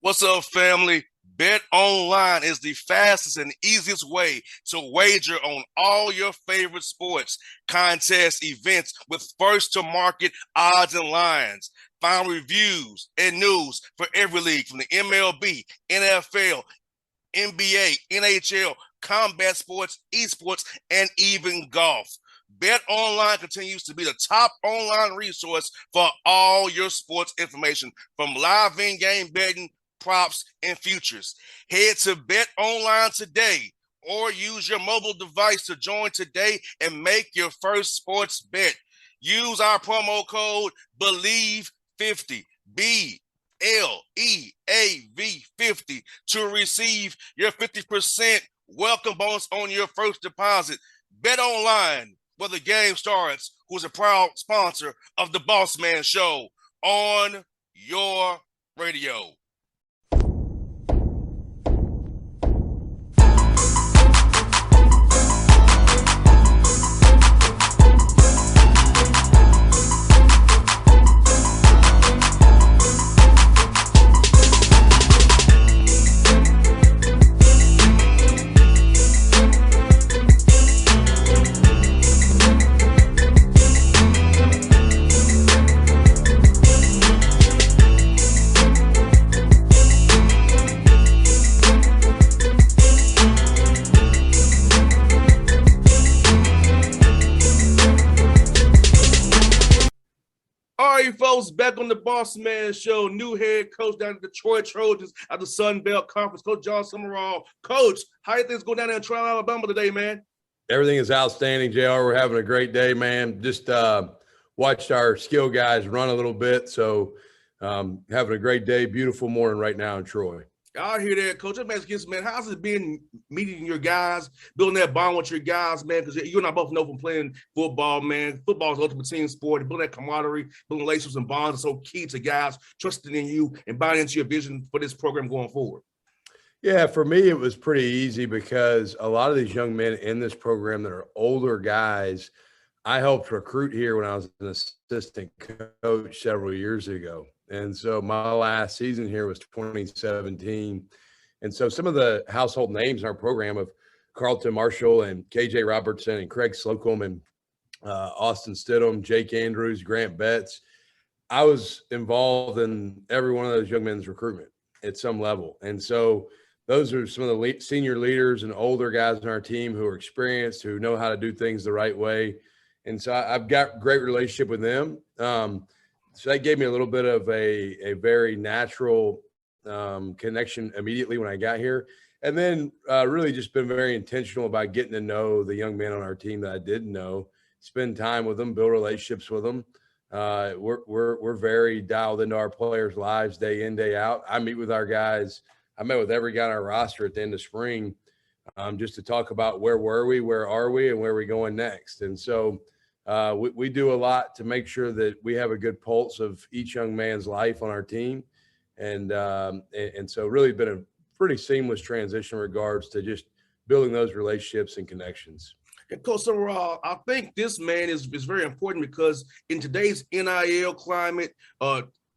What's up, family? Bet online is the fastest and easiest way to wager on all your favorite sports, contests, events with first to market odds and lines. Find reviews and news for every league from the MLB, NFL, NBA, NHL, combat sports, esports, and even golf. Bet Online continues to be the top online resource for all your sports information, from live in-game betting, props, and futures. Head to Bet Online today or use your mobile device to join today and make your first sports bet. Use our promo code BELIEVE50, BLEAV50, to receive your 50% welcome bonus on your first deposit. Bet Online, where the game starts, who's a proud sponsor of the Bossman Show on your radio. All right, folks, back on the Bossman Show. New head coach down at the Detroit Trojans at the Sun Belt Conference, Coach John Sumrall. Coach, how you things going down there in Trial, Alabama today, man? Everything is outstanding, JR. We're having a great day, man. Just watched our skill guys run a little bit, so having a great day. Beautiful morning right now in Troy. I hear that, Coach. I'm asking you, man, how's it been meeting your guys, building that bond with your guys, man? Because you and I both know from playing football, man. Football is the ultimate team sport. Building that camaraderie, building relationships and bonds is so key to guys trusting in you and buying into your vision for this program going forward. Yeah, for me, it was pretty easy because a lot of these young men in this program that are older guys, I helped recruit here when I was an assistant coach several years ago. And so my last season here was 2017. And so some of the household names in our program of Carlton Marshall and KJ Robertson and Craig Slocum and Austin Stidham, Jake Andrews, Grant Betts, I was involved in every one of those young men's recruitment at some level. And so those are some of the senior leaders and older guys on our team who are experienced, who know how to do things the right way. And so I've got great relationship with them. So that gave me a little bit of a very natural connection immediately when I got here. And then really just been very intentional about getting to know the young men on our team that I didn't know, spend time with them, build relationships with them. We're very dialed into our players' lives day in, day out. I meet with our guys. I met with every guy on our roster at the end of spring just to talk about where were we, where are we, and where are we going next. And so we do a lot to make sure that we have a good pulse of each young man's life on our team. And so really been a pretty seamless transition in regards to just building those relationships and connections. And Coach Sumrall, I think this, man, is very important because in today's NIL climate,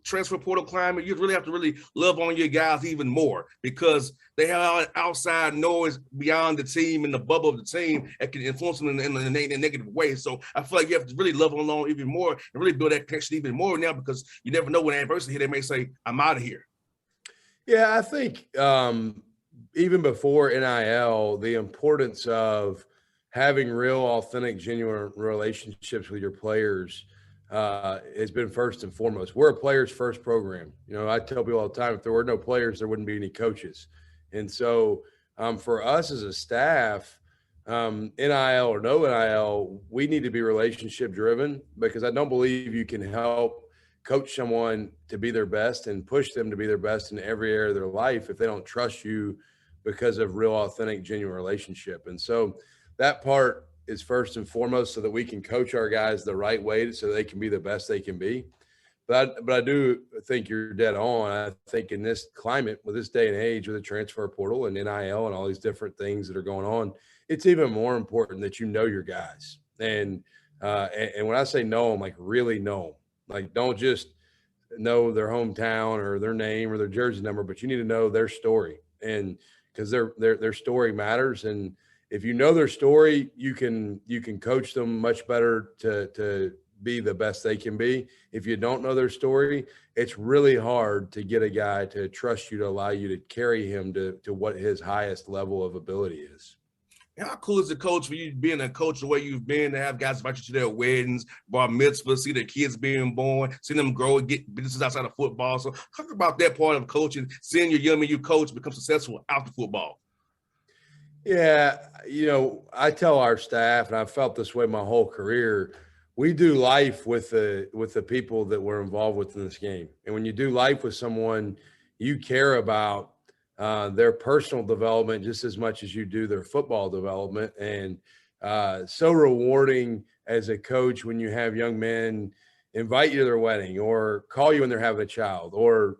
transfer portal climate, you really have to really love on your guys even more because they have outside noise beyond the team and the bubble of the team that can influence them in a negative way. So I feel like you have to really love them on even more and really build that connection even more now because you never know when adversity hit, they may say, I'm out of here. Yeah, I think even before NIL, the importance of having real, authentic, genuine relationships with your players has been first and foremost. We're a players first program. You know, I tell people all the time, if there were no players, there wouldn't be any coaches. And so for us as a staff, NIL or no NIL, we need to be relationship driven because I don't believe you can help coach someone to be their best and push them to be their best in every area of their life if they don't trust you because of real, authentic, genuine relationship. And so that part is first and foremost so that we can coach our guys the right way so they can be the best they can be. But I do think you're dead on. I think in this climate, with this day and age, with the transfer portal and NIL and all these different things that are going on, it's even more important that you know your guys. And when I say know them, like really know them. Like don't just know their hometown or their name or their jersey number, but you need to know their story, and because their story matters. And if you know their story, you can coach them much better to be the best they can be. If you don't know their story, it's really hard to get a guy to trust you, to allow you to carry him to what his highest level of ability is. How cool is it, coach, for you being a coach the way you've been, to have guys invite you to their weddings, bar mitzvahs, see their kids being born, see them grow and get businesses outside of football? So talk about that part of coaching, seeing your young men you coach become successful after football. Yeah, I tell our staff, and I've felt this way my whole career. We do life with the people that we're involved with in this game, and when you do life with someone, you care about their personal development just as much as you do their football development. And so rewarding as a coach when you have young men invite you to their wedding or call you when they're having a child, or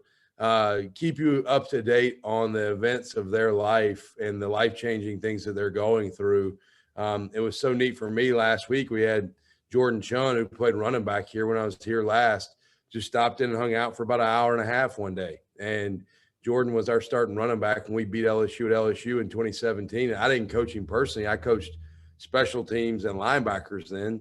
keep you up to date on the events of their life and the life-changing things that they're going through. It was so neat for me last week. We had Jordan Chun, who played running back here when I was here last, just stopped in and hung out for about an hour and a half one day. And Jordan was our starting running back when we beat LSU at LSU in 2017. I didn't coach him personally. I coached special teams and linebackers then.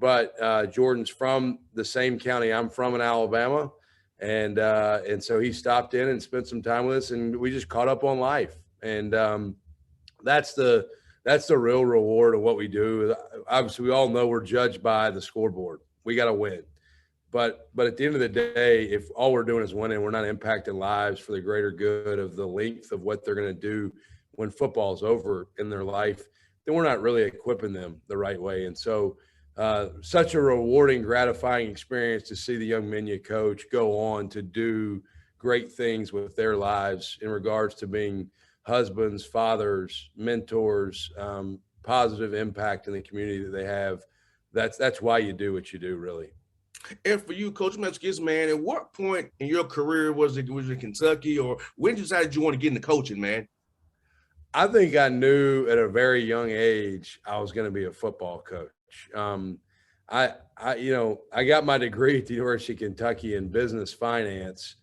But Jordan's from the same county I'm from in Alabama. And so he stopped in and spent some time with us, and we just caught up on life. And that's the real reward of what we do. Obviously, we all know we're judged by the scoreboard. We got to win. But at the end of the day, if all we're doing is winning, we're not impacting lives for the greater good of the length of what they're going to do when football's over in their life, then we're not really equipping them the right way. And so such a rewarding, gratifying experience to see the young men you coach go on to do great things with their lives in regards to being husbands, fathers, mentors, positive impact in the community that they have. That's why you do what you do, really. And for you, Coach Metskis, man, at what point in your career was it Kentucky, or when you decided you want to get into coaching, man? I think I knew at a very young age I was going to be a football coach. I got my degree at the University of Kentucky in business finance,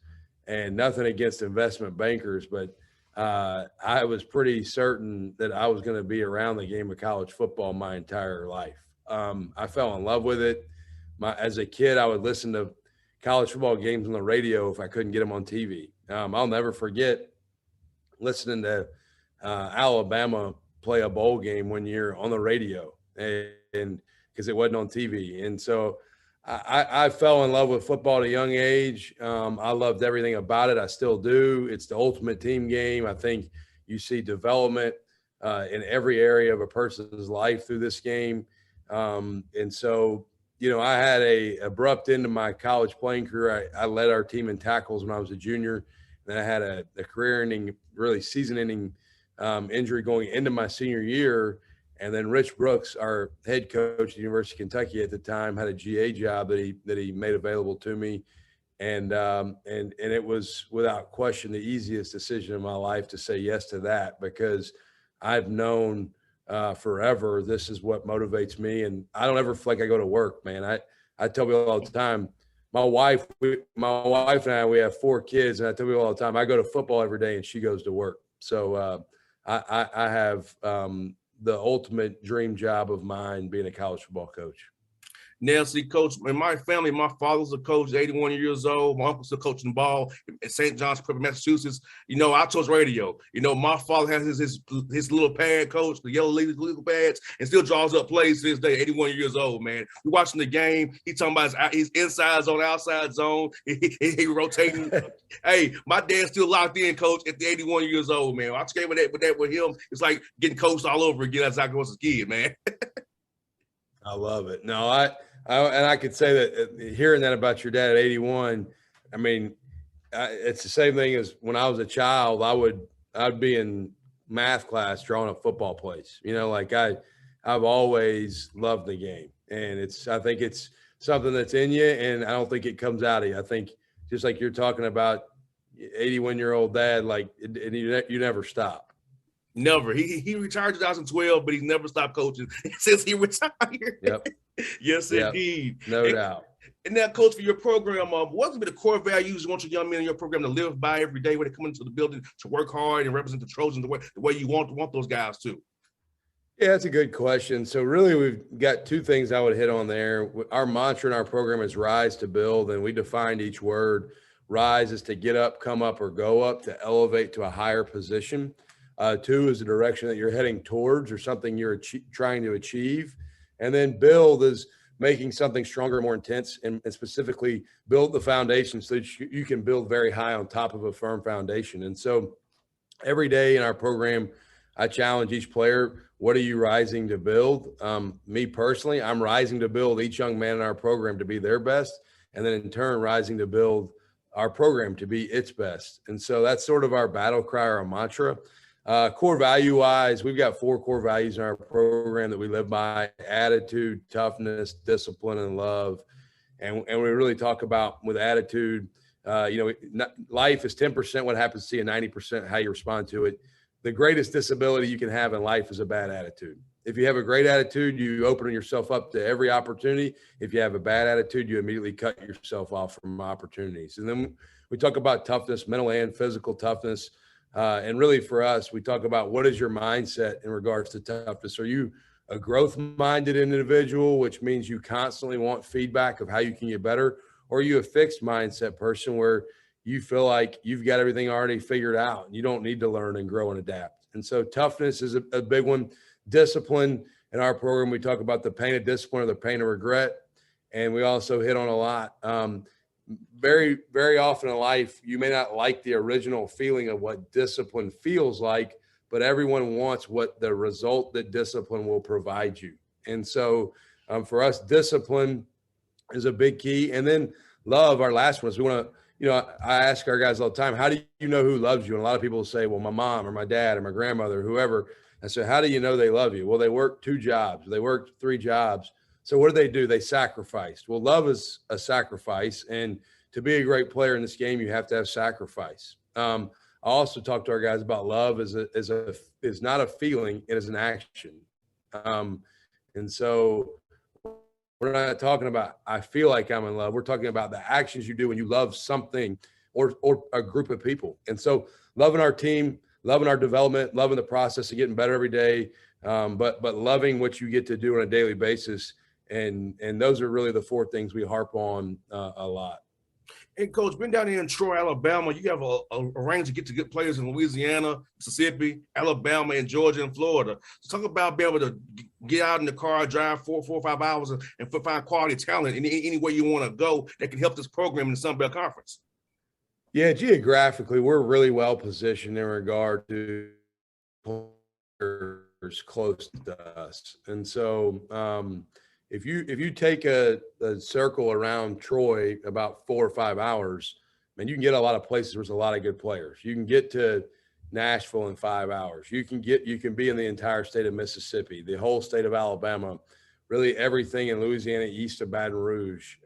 and nothing against investment bankers, but I was pretty certain that I was going to be around the game of college football my entire life. I fell in love with it. As a kid, I would listen to college football games on the radio if I couldn't get them on TV. I'll never forget listening to Alabama play a bowl game one year on the radio, and because it wasn't on TV. And so I fell in love with football at a young age. I loved everything about it. I still do. It's the ultimate team game. I think you see development in every area of a person's life through this game. And so, I had a abrupt end to my college playing career. I led our team in tackles when I was a junior. Then I had a career-ending, really season-ending injury going into my senior year. And then Rich Brooks, our head coach at the University of Kentucky at the time, had a GA job that he made available to me. And it was without question the easiest decision in my life to say yes to that, because I've known forever this is what motivates me. And I don't ever feel like I go to work, man. I tell people all the time, my wife and I, we have 4 kids, and I tell people all the time, I go to football every day and she goes to work. So I have the ultimate dream job of mine being a college football coach. Now, see, Coach, in my family, my father's a coach, 81 years old. My uncle's still coaching ball at St. John's, Massachusetts. I chose radio. My father has his little pad, coach, the yellow legal pads, and still draws up plays to this day, 81 years old, man. We're watching the game. He's talking about his inside zone, outside zone. He rotating. Hey, my dad's still locked in, coach, at the 81 years old, man. I came with that with him. It's like getting coached all over again as I was a kid, man. I love it. No, I could say that hearing that about your dad at 81, I mean, it's the same thing as when I was a child. I'd be in math class drawing up football plays. I've always loved the game, and I think it's something that's in you, and I don't think it comes out of you. I think just like you're talking about, 81-year-old dad, you never stop. Never. He retired in 2012, but he's never stopped coaching since he retired. Yep. Yes, Yeah, indeed. no doubt. And now, Coach, for your program, what's going to be the core values you want your young men in your program to live by every day when they come into the building to work hard and represent the Trojans the way you want those guys to? Yeah, that's a good question. So really, we've got two things I would hit on there. Our mantra in our program is rise to build, and we defined each word. Rise is to get up, come up, or go up, to elevate to a higher position. Two is the direction that you're heading towards or something you're trying to achieve. And then build is making something stronger, more intense, and specifically build the foundation so that you can build very high on top of a firm foundation. And so every day in our program, I challenge each player, what are you rising to build? Me personally, I'm rising to build each young man in our program to be their best, and then in turn, rising to build our program to be its best. And so that's sort of our battle cry, our mantra. Core value wise, we've got 4 core values in our program that we live by: attitude, toughness, discipline, and love. And we really talk about with attitude, life is 10% what happens to you, 90% how you respond to it. The greatest disability you can have in life is a bad attitude. If you have a great attitude, you open yourself up to every opportunity. If you have a bad attitude, you immediately cut yourself off from opportunities. And then we talk about toughness, mental and physical toughness. And really for us, we talk about what is your mindset in regards to toughness. Are you a growth-minded individual, which means you constantly want feedback of how you can get better? Or are you a fixed mindset person where you feel like you've got everything already figured out and you don't need to learn and grow and adapt? And so toughness is a big one. Discipline, in our program, we talk about the pain of discipline or the pain of regret. And we also hit on a lot. Very, very often in life, you may not like the original feeling of what discipline feels like, but everyone wants what the result that discipline will provide you. And so for us, discipline is a big key. And then love, our last one, is we want to, I ask our guys all the time, how do you know who loves you? And a lot of people will say, well, my mom or my dad or my grandmother, whoever. I say, how do you know they love you? Well, they work 2 jobs. They work 3 jobs. So what do? They sacrificed. Well, love is a sacrifice. And to be a great player in this game, you have to have sacrifice. I also talk to our guys about love is not a feeling, it is an action. And so we're not talking about, I feel like I'm in love. We're talking about the actions you do when you love something or a group of people. And so loving our team, loving our development, loving the process of getting better every day, but loving what you get to do on a daily basis. And those are really the 4 things we harp on a lot. Hey, Coach, been down here in Troy, Alabama. You have a range to get to good players in Louisiana, Mississippi, Alabama, and Georgia and Florida. So talk about being able to get out in the car, drive 4 or 5 hours, and find quality talent in any way you want to go that can help this program in the Sun Belt Conference. Yeah, geographically, we're really well positioned in regard to players close to us. And so if you take a circle around Troy about 4 or 5 hours, man, you can get a lot of places where there's a lot of good players. You can get to Nashville in 5 hours. You can be in the entire state of Mississippi, the whole state of Alabama, really everything in Louisiana east of Baton Rouge.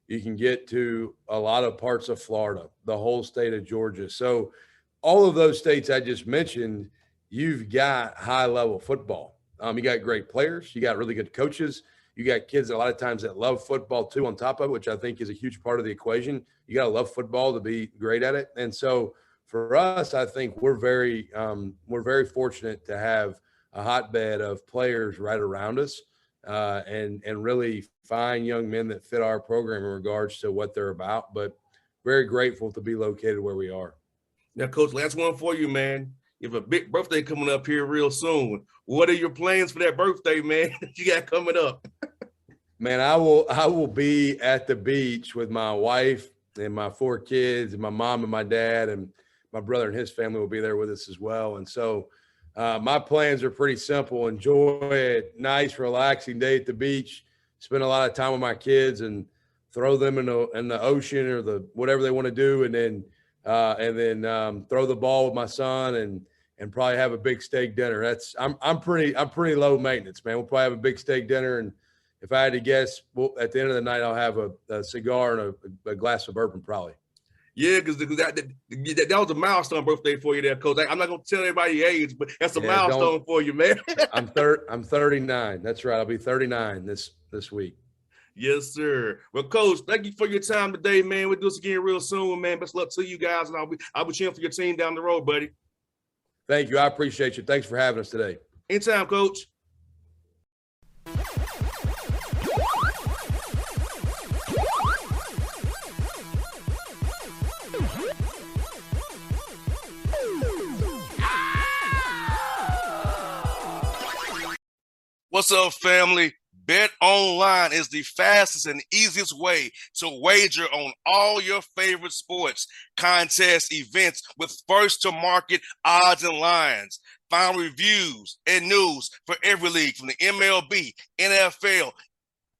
You can get to a lot of parts of Florida, the whole state of Georgia. So all of those states I just mentioned, you've got high level football. You got great players. You got really good coaches. You got kids a lot of times that love football too on top of it, which I think is a huge part of the equation. You got to love football to be great at it. And so for us, I think we're very fortunate to have a hotbed of players right around us and really fine young men that fit our program in regards to what they're about, but very grateful to be located where we are. Now, Coach, last one for you, man. You have a big birthday coming up here real soon. What are your plans for that birthday, man, that you got coming up? Man, I will be at the beach with my wife and my 4 kids and my mom and my dad, and my brother and his family will be there with us as well. And so my plans are pretty simple. Enjoy a nice, relaxing day at the beach, spend a lot of time with my kids and throw them in the ocean or the whatever they want to do. And then throw the ball with my son and probably have a big steak dinner. I'm pretty low maintenance, man. We'll probably have a big steak dinner. And if I had to guess, at the end of the night, I'll have a cigar and a glass of bourbon probably. Yeah, because that was a milestone birthday for you there, Coach. I'm not gonna tell everybody your age, but that's a milestone for you, man. I'm 39. That's right. I'll be 39 this week. Yes, sir. Well, Coach, thank you for your time today, man. We'll do this again real soon, man. Best luck to you guys, and I'll be cheering for your team down the road, buddy. Thank you. I appreciate you. Thanks for having us today. Anytime, Coach. What's up, family? Bet Online is the fastest and easiest way to wager on all your favorite sports, contests, events with first-to-market odds and lines. Find reviews and news for every league from the MLB, NFL,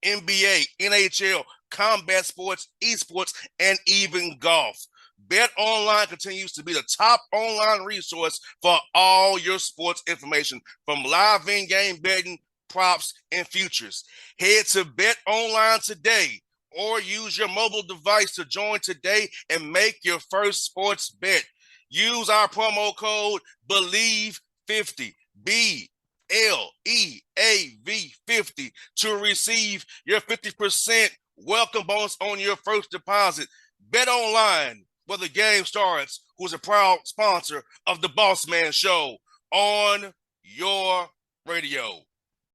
NBA, NHL, combat sports, esports, and even golf. Bet Online continues to be the top online resource for all your sports information, from live in-game betting, props, and futures. Head to Bet Online today or use your mobile device to join today and make your first sports bet. Use our promo code BELIEVE50, BLEAV50, to receive your 50% welcome bonus on your first deposit. Bet Online, where the game starts, who's a proud sponsor of the Bossman Show on your radio.